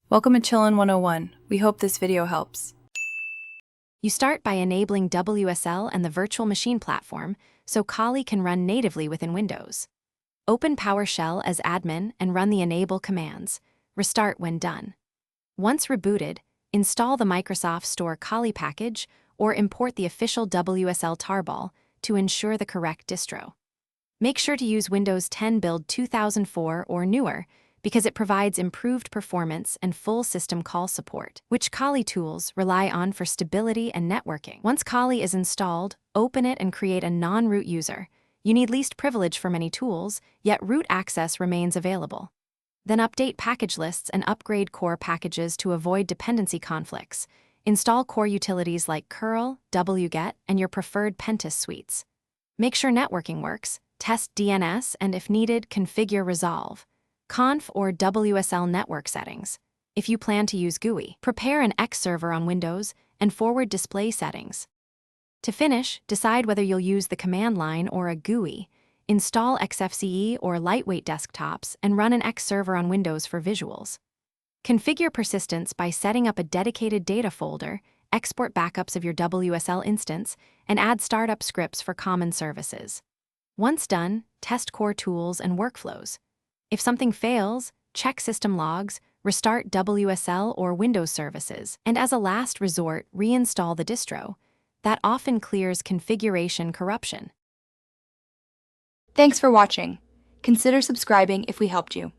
Welcome to Chillin' 101. We hope this video helps. You start by enabling WSL and the virtual machine platform so Kali can run natively within Windows. Open PowerShell as admin and run the enable commands. Restart when done. Once rebooted, install the Microsoft Store Kali package or import the official WSL tarball to ensure the correct distro. Make sure to use Windows 10 Build 2004 or newer because it provides improved performance and full system call support, which Kali tools rely on for stability and networking. Once Kali is installed, open it and create a non-root user. You need least privilege for many tools, yet root access remains available. Then update package lists and upgrade core packages to avoid dependency conflicts. Install core utilities like curl, wget, and your preferred Pentas suites. Make sure networking works, test DNS, and if needed, configure resolve. Conf or WSL network settings. If you plan to use GUI, prepare an X server on Windows and forward display settings. To finish, decide whether you'll use the command line or a GUI. Install XFCE or lightweight desktops and run an X server on Windows for visuals. Configure persistence by setting up a dedicated data folder, export backups of your WSL instance, and add startup scripts for common services. Once done, test core tools and workflows. If something fails, check system logs, restart WSL or Windows services, and as a last resort, reinstall the distro. That often clears configuration corruption. Thanks for watching. Consider subscribing if we helped you.